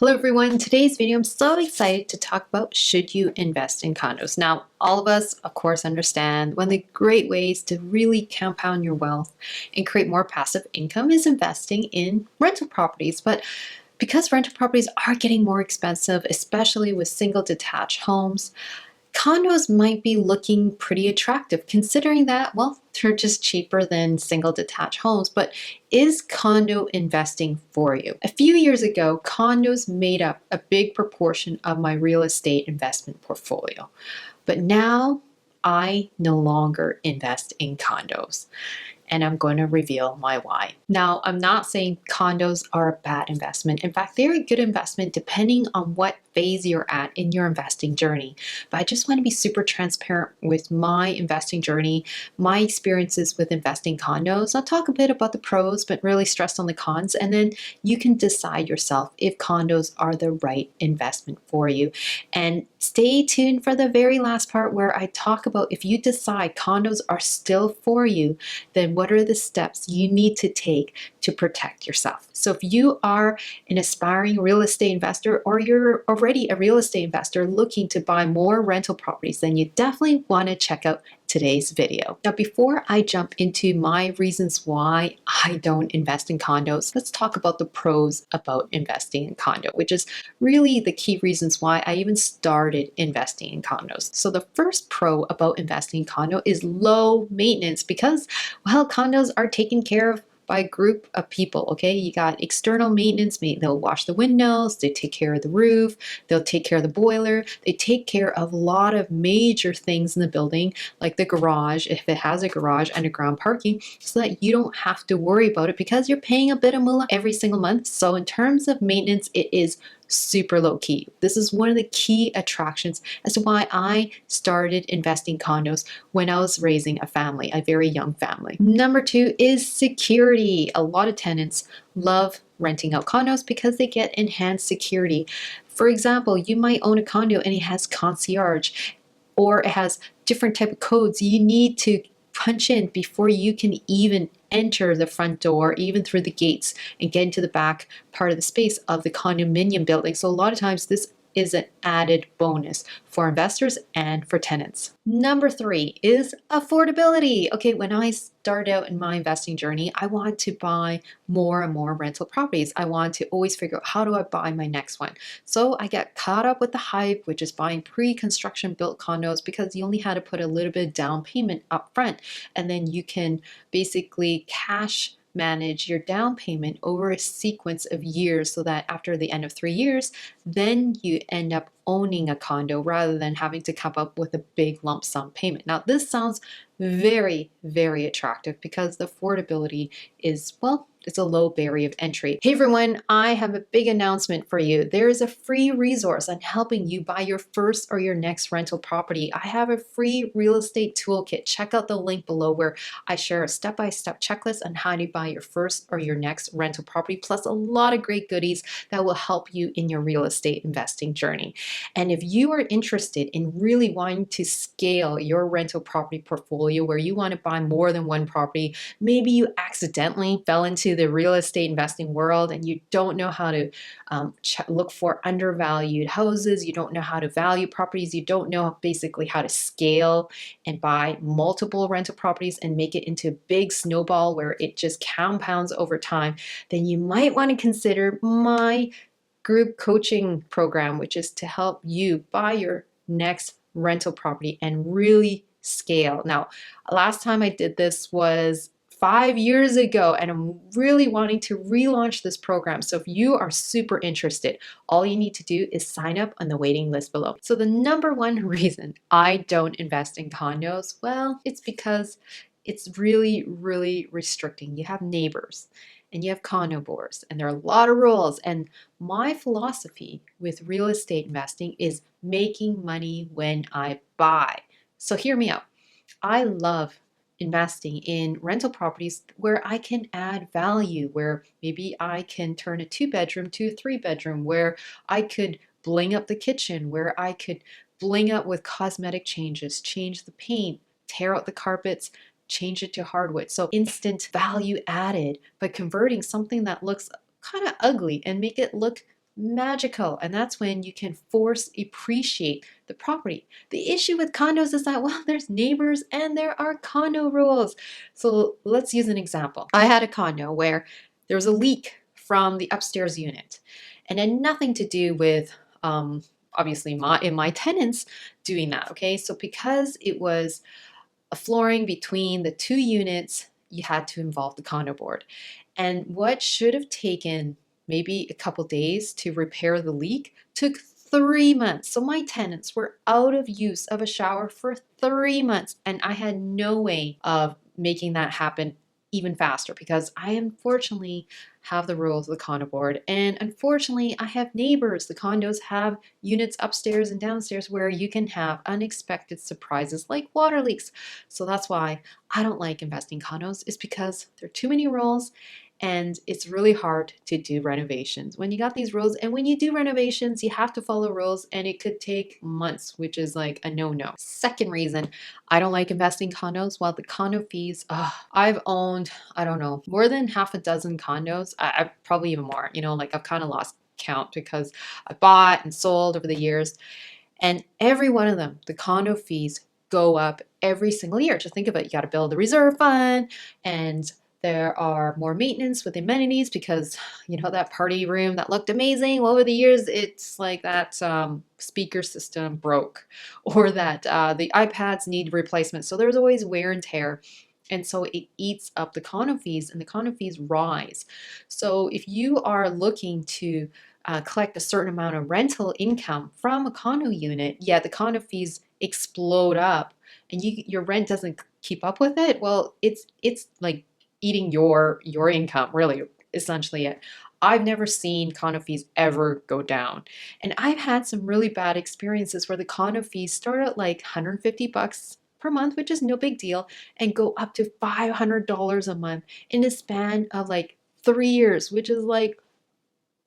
Hello everyone, today's video I'm so excited to talk about should you invest in condos. Now, all of us of course understand one of the great ways to really compound your wealth and create more passive income is investing in rental properties. But because rental properties are getting more expensive, especially with single detached homes, condos might be looking pretty attractive considering that, well, they're just cheaper than single detached homes. But is condo investing for you? A few years ago, condos made up a big proportion of my real estate investment portfolio. But now I no longer invest in condos, and I'm going to reveal my why. Now, I'm not saying condos are a bad investment. In fact, they're a good investment depending on what phase you're at in your investing journey. But I just want to be super transparent with my investing journey, my experiences with investing condos. I'll talk a bit about the pros, but really stress on the cons, and then you can decide yourself if condos are the right investment for you. And stay tuned for the very last part where I talk about if you decide condos are still for you, then what are the steps you need to take to protect yourself? So if you are an aspiring real estate investor or you're already a real estate investor looking to buy more rental properties, then you definitely want to check out today's video. Now, before I jump into my reasons why I don't invest in condos, let's talk about the pros about investing in condo, which is really the key reasons why I even started investing in condos. So the first pro about investing in condo is low maintenance because, well, condos are taken care of by a group of people, okay? You got external maintenance, they'll wash the windows, they take care of the roof, they'll take care of the boiler, they take care of a lot of major things in the building, like the garage, if it has a garage, underground parking, so that you don't have to worry about it because you're paying a bit of moolah every single month. So in terms of maintenance, it is super low key. This is one of the key attractions as to why I started investing condos when I was raising a family, a very young family. Number two is security. A lot of tenants love renting out condos because they get enhanced security. For example, you might own a condo and it has concierge or it has different type of codes you need to punch in before you can even enter the front door, even through the gates, and get into the back part of the space of the condominium building. So a lot of times this is an added bonus for investors and for tenants. Number three is affordability. Okay, when I started out in my investing journey, I wanted to buy more and more rental properties. I wanted to always figure out how do I buy my next one. So I got caught up with the hype, which is buying pre-construction built condos because you only had to put a little bit of down payment up front, and then you can basically cash manage your down payment over a sequence of years so that after the end of 3 years, then you end up owning a condo rather than having to come up with a big lump sum payment. Now, this sounds very, very attractive because the affordability is, well, it's a low barrier of entry. Hey everyone, I have a big announcement for you. There is a free resource on helping you buy your first or your next rental property. I have a free real estate toolkit. Check out the link below where I share a step-by-step checklist on how to buy your first or your next rental property, plus a lot of great goodies that will help you in your real estate investing journey. And if you are interested in really wanting to scale your rental property portfolio where you want to buy more than one property, maybe you accidentally fell into the real estate investing world and you don't know how to look for undervalued houses, you don't know how to value properties, you don't know basically how to scale and buy multiple rental properties and make it into a big snowball where it just compounds over time, then you might want to consider my group coaching program, which is to help you buy your next rental property and really scale. Now, last time I did this was 5 years ago, and I'm really wanting to relaunch this program. So if you are super interested, all you need to do is sign up on the waiting list below. So the number one reason I don't invest in condos, well, it's because it's really, really restricting. You have neighbors and you have condo boards, and there are a lot of rules. And my philosophy with real estate investing is making money when I buy. So hear me out. I love investing in rental properties where I can add value, where maybe I can turn a 2-bedroom to a 3-bedroom, where I could bling up the kitchen, where I could bling up with cosmetic changes, change the paint, tear out the carpets, change it to hardwood. So instant value added by converting something that looks kind of ugly and make it look magical. And that's when you can force appreciate the property. The issue with condos is that, well, there's neighbors and there are condo rules. So let's use an example. I had a condo where there was a leak from the upstairs unit and had nothing to do with obviously my tenants doing that. Okay, so because it was a flooring between the two units, you had to involve the condo board. And what should have taken maybe a couple days to repair the leak took 3 months. So my tenants were out of use of a shower for 3 months, and I had no way of making that happen even faster because I unfortunately have the rules of the condo board, and unfortunately I have neighbors. The condos have units upstairs and downstairs where you can have unexpected surprises like water leaks. So that's why I don't like investing in condos, is because there are too many rules and it's really hard to do renovations when you got these rules. And when you do renovations, you have to follow rules and it could take months, which is like a no-no. Second reason I don't like investing in condos, well, the condo fees. I've owned, I don't know, more than half a dozen condos. I probably even more, like I've kind of lost count because I bought and sold over the years. And every one of them, the condo fees go up every single year. Just think of it. You got to build a reserve fund, and there are more maintenance with amenities because, that party room that looked amazing. Well, over the years, it's like that speaker system broke, or that the iPads need replacement. So there's always wear and tear. And so it eats up the condo fees, and the condo fees rise. So if you are looking to collect a certain amount of rental income from a condo unit, yet the condo fees explode up and your rent doesn't keep up with it, well, it's like eating your income, really, essentially it. I've never seen condo fees ever go down. And I've had some really bad experiences where the condo fees start at like $150 per month, which is no big deal, and go up to $500 a month in a span of like 3 years, which is like,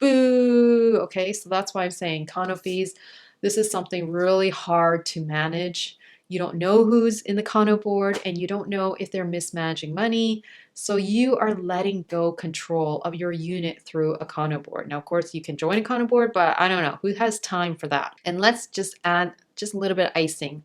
boo. Okay, so that's why I'm saying condo fees. This is something really hard to manage. You don't know who's in the condo board and you don't know if they're mismanaging money. So you are letting go control of your unit through a condo board. Now, of course, you can join a condo board, but I don't know who has time for that. And let's just add just a little bit of icing.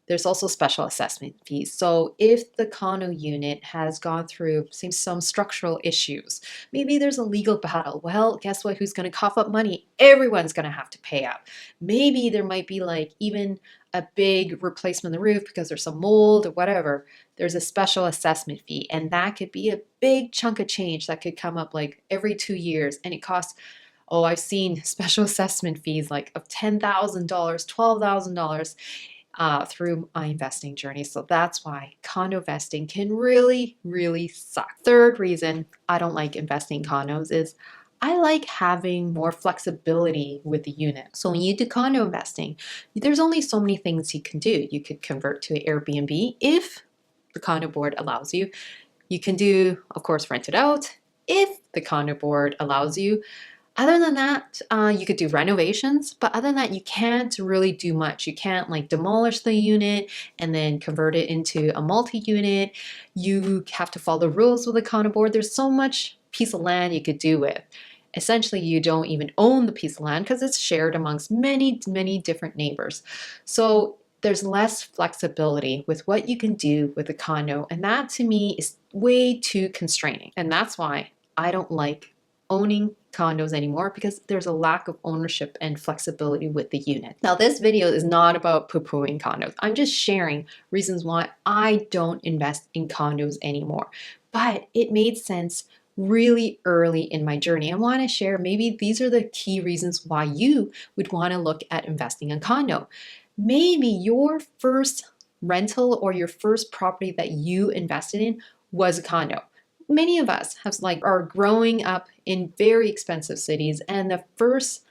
There's also special assessment fees. So if the condo unit has gone through some structural issues, maybe there's a legal battle. Well, guess what? Who's going to cough up money? Everyone's going to have to pay up. Maybe there might be like even a big replacement of the roof because there's some mold or whatever. There's a special assessment fee, and that could be a big chunk of change that could come up like every 2 years, and it costs. Oh, I've seen special assessment fees like of $10,000, $12,000 through my investing journey. So that's why condo investing can really, really suck. Third reason I don't like investing in condos is I like having more flexibility with the unit. So when you do condo investing, there's only so many things you can do. You could convert to an Airbnb if the condo board allows you. You can do, of course, rent it out if the condo board allows you. Other than that, you could do renovations, but other than that, you can't really do much. You can't like demolish the unit and then convert it into a multi-unit. You have to follow the rules with the condo board. There's so much piece of land you could do with. Essentially, you don't even own the piece of land because it's shared amongst many, many different neighbors. So there's less flexibility with what you can do with a condo. And that to me is way too constraining. And that's why I don't like owning condos anymore, because there's a lack of ownership and flexibility with the unit. Now, this video is not about poo-pooing condos. I'm just sharing reasons why I don't invest in condos anymore. But it made sense really early in my journey. I want to share maybe these are the key reasons why you would want to look at investing in condo. Maybe your first rental or your first property that you invested in was a condo. Many of us are growing up in very expensive cities, and the first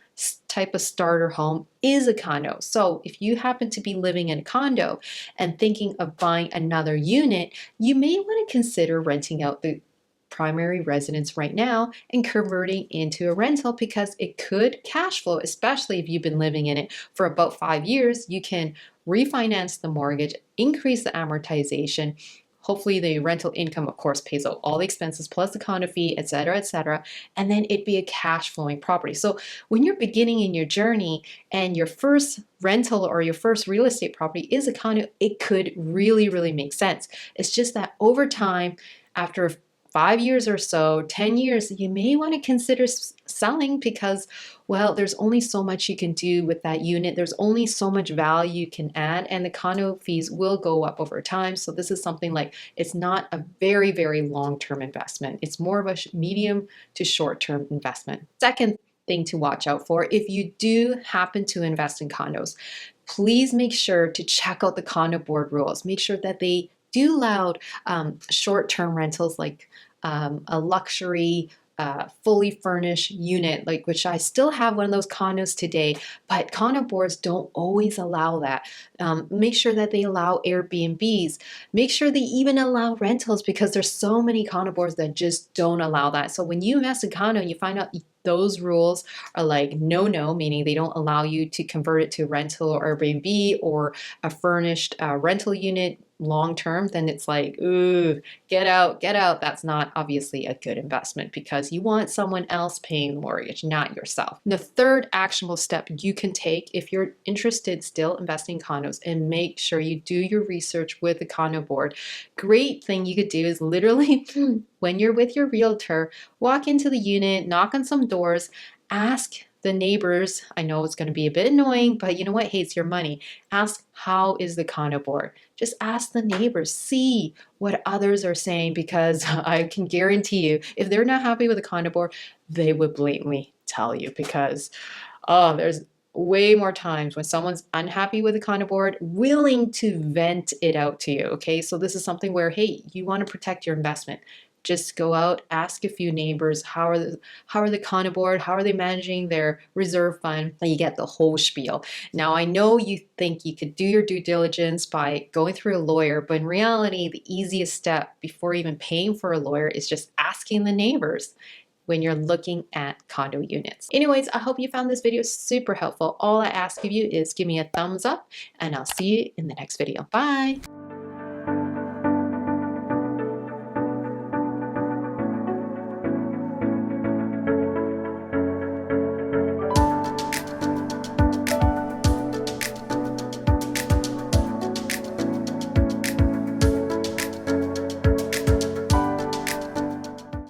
type of starter home is a condo. So if you happen to be living in a condo and thinking of buying another unit, you may want to consider renting out the primary residence right now and converting into a rental, because it could cash flow, especially if you've been living in it for about 5 years. You can refinance the mortgage, increase the amortization, Hopefully the rental income, of course, pays out all the expenses plus the condo fee, et cetera, and then it'd be a cash flowing property. So when you're beginning in your journey and your first rental or your first real estate property is a condo, it could really, really make sense. It's just that over time, after 5 years or so, 10 years, you may want to consider selling because, well, there's only so much you can do with that unit. There's only so much value you can add, and the condo fees will go up over time. So this is something like, it's not a very, very long-term investment. It's more of a medium to short-term investment. Second thing to watch out for, if you do happen to invest in condos, please make sure to check out the condo board rules. Make sure that they do allow short-term rentals like a luxury fully furnished unit, like which I still have one of those condos today, but condo boards don't always allow that. Make sure that they allow Airbnbs. Make sure they even allow rentals because there's so many condo boards that just don't allow that. So when you invest in condo and you find out those rules are like no, meaning they don't allow you to convert it to rental or Airbnb or a furnished rental unit long term, then it's like, ooh, get out. That's not obviously a good investment because you want someone else paying the mortgage, not yourself. The third actionable step you can take if you're interested still investing in condos, and make sure you do your research with the condo board. Great thing you could do is literally when you're with your realtor, walk into the unit, knock on some doors, ask the neighbors. I know it's going to be a bit annoying, but you know what? Hey, it's your money. Ask, how is the condo board? Just ask the neighbors, see what others are saying, because I can guarantee you, if they're not happy with the condo board, they would blatantly tell you, because there's way more times when someone's unhappy with the condo board, willing to vent it out to you. Okay, so this is something where, hey, you want to protect your investment. Just go out, ask a few neighbors, how are the condo board, how are they managing their reserve fund, and you get the whole spiel. Now, I know you think you could do your due diligence by going through a lawyer, but in reality, the easiest step before even paying for a lawyer is just asking the neighbors when you're looking at condo units. Anyways, I hope you found this video super helpful. All I ask of you is give me a thumbs up, and I'll see you in the next video. Bye.